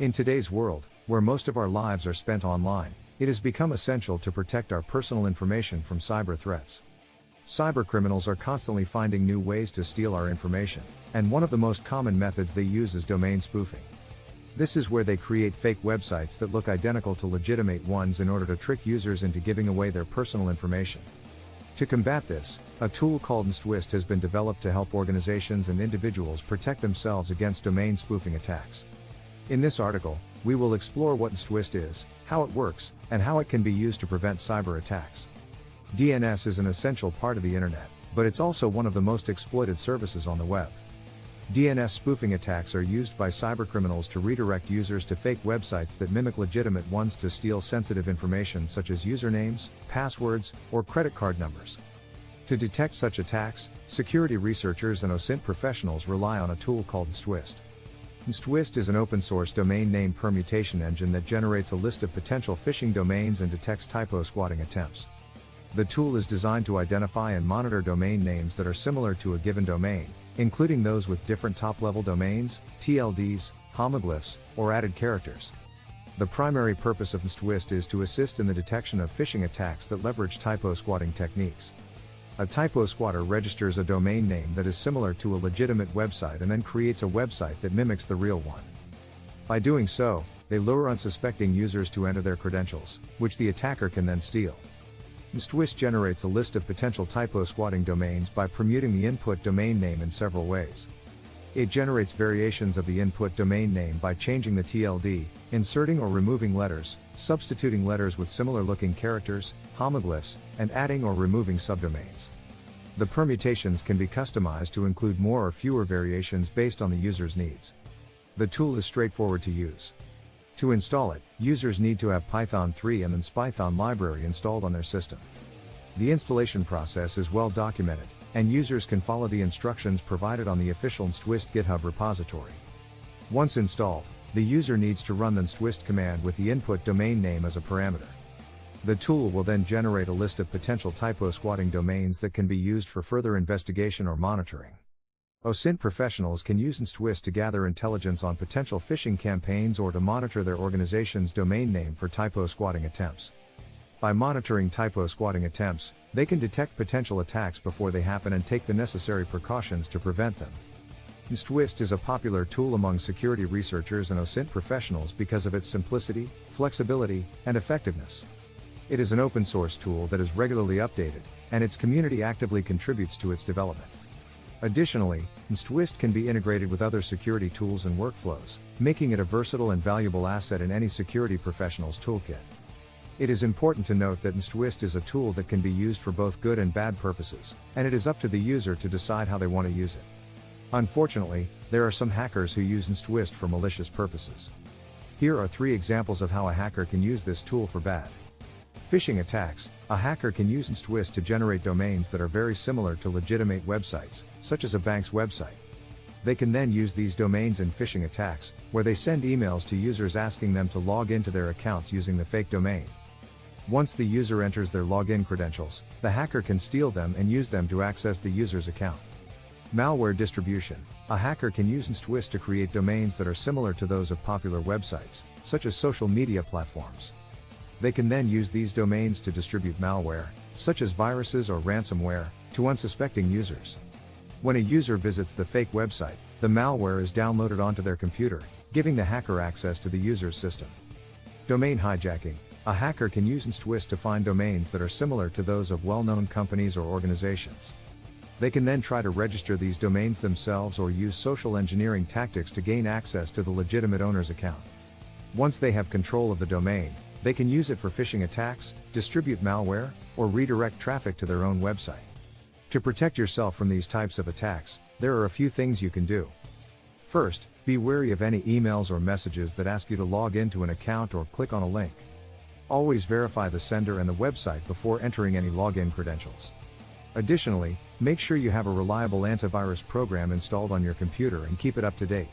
In today's world, where most of our lives are spent online, it has become essential to protect our personal information from cyber threats. Cybercriminals are constantly finding new ways to steal our information, and one of the most common methods they use is domain spoofing. This is where they create fake websites that look identical to legitimate ones in order to trick users into giving away their personal information. To combat this, a tool called NSTWIST has been developed to help organizations and individuals protect themselves against domain spoofing attacks. In this article, we will explore what NSTWIST is, how it works, and how it can be used to prevent cyber attacks. DNS is an essential part of the internet, but it's also one of the most exploited services on the web. DNS spoofing attacks are used by cybercriminals to redirect users to fake websites that mimic legitimate ones to steal sensitive information such as usernames, passwords, or credit card numbers. To detect such attacks, security researchers and OSINT professionals rely on a tool called NSTWIST. NSTWIST is an open-source domain name permutation engine that generates a list of potential phishing domains and detects typo squatting attempts. The tool is designed to identify and monitor domain names that are similar to a given domain, including those with different top-level domains, TLDs, homoglyphs, or added characters. The primary purpose of NSTWIST is to assist in the detection of phishing attacks that leverage typo squatting techniques. A typo squatter registers a domain name that is similar to a legitimate website and then creates a website that mimics the real one. By doing so, they lure unsuspecting users to enter their credentials, which the attacker can then steal. NSTWIST generates a list of potential typo squatting domains by permuting the input domain name in several ways. It generates variations of the input domain name by changing the TLD, inserting or removing letters, substituting letters with similar-looking characters, homoglyphs, and adding or removing subdomains. The permutations can be customized to include more or fewer variations based on the user's needs. The tool is straightforward to use. To install it, users need to have Python 3 and the SPython library installed on their system. The installation process is well documented, and users can follow the instructions provided on the official NSTWIST GitHub repository. Once installed, the user needs to run the NSTWIST command with the input domain name as a parameter. The tool will then generate a list of potential typo squatting domains that can be used for further investigation or monitoring. OSINT professionals can use NSTWIST to gather intelligence on potential phishing campaigns or to monitor their organization's domain name for typo squatting attempts. By monitoring typo squatting attempts, they can detect potential attacks before they happen and take the necessary precautions to prevent them. NSTWIST is a popular tool among security researchers and OSINT professionals because of its simplicity, flexibility, and effectiveness. It is an open-source tool that is regularly updated, and its community actively contributes to its development. Additionally, NSTWIST can be integrated with other security tools and workflows, making it a versatile and valuable asset in any security professional's toolkit. It is important to note that NSTWIST is a tool that can be used for both good and bad purposes, and it is up to the user to decide how they want to use it. Unfortunately, there are some hackers who use NSTWIST for malicious purposes. Here are 3 examples of how a hacker can use this tool for bad. Phishing attacks. A hacker can use NSTWIST to generate domains that are very similar to legitimate websites, such as a bank's website. They can then use these domains in phishing attacks, where they send emails to users asking them to log into their accounts using the fake domain. Once the user enters their login credentials, the hacker can steal them and use them to access the user's account. Malware distribution. A hacker can use NSTWIST to create domains that are similar to those of popular websites, such as social media platforms. They can then use these domains to distribute malware, such as viruses or ransomware, to unsuspecting users. When a user visits the fake website, the malware is downloaded onto their computer, giving the hacker access to the user's system. Domain hijacking. A hacker can use NSTWIST to find domains that are similar to those of well-known companies or organizations. They can then try to register these domains themselves or use social engineering tactics to gain access to the legitimate owner's account. Once they have control of the domain, they can use it for phishing attacks, distribute malware, or redirect traffic to their own website. To protect yourself from these types of attacks, there are a few things you can do. First, be wary of any emails or messages that ask you to log into an account or click on a link. Always verify the sender and the website before entering any login credentials. Additionally, make sure you have a reliable antivirus program installed on your computer and keep it up to date.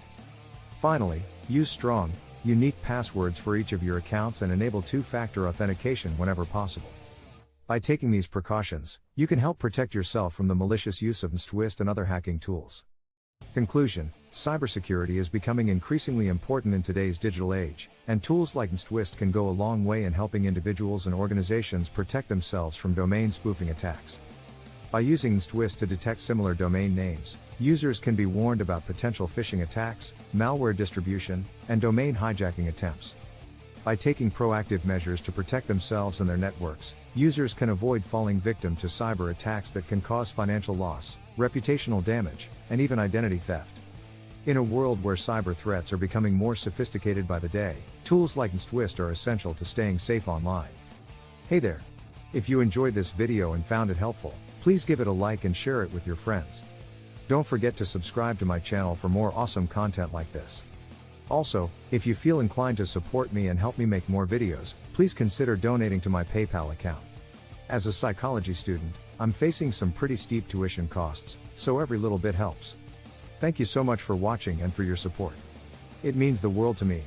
Finally, use strong, unique passwords for each of your accounts and enable two-factor authentication whenever possible. By taking these precautions, you can help protect yourself from the malicious use of NSTWIST and other hacking tools. Conclusion: Cybersecurity is becoming increasingly important in today's digital age, and tools like NSTWIST can go a long way in helping individuals and organizations protect themselves from domain spoofing attacks. By using NSTWIST to detect similar domain names, users can be warned about potential phishing attacks, malware distribution, and domain hijacking attempts. By taking proactive measures to protect themselves and their networks, users can avoid falling victim to cyber attacks that can cause financial loss, reputational damage, and even identity theft. In a world where cyber threats are becoming more sophisticated by the day, tools like NSTWIST are essential to staying safe online. Hey there! If you enjoyed this video and found it helpful, please give it a like and share it with your friends. Don't forget to subscribe to my channel for more awesome content like this. Also, if you feel inclined to support me and help me make more videos, please consider donating to my PayPal account. As a psychology student, I'm facing some pretty steep tuition costs, so every little bit helps. Thank you so much for watching and for your support. It means the world to me.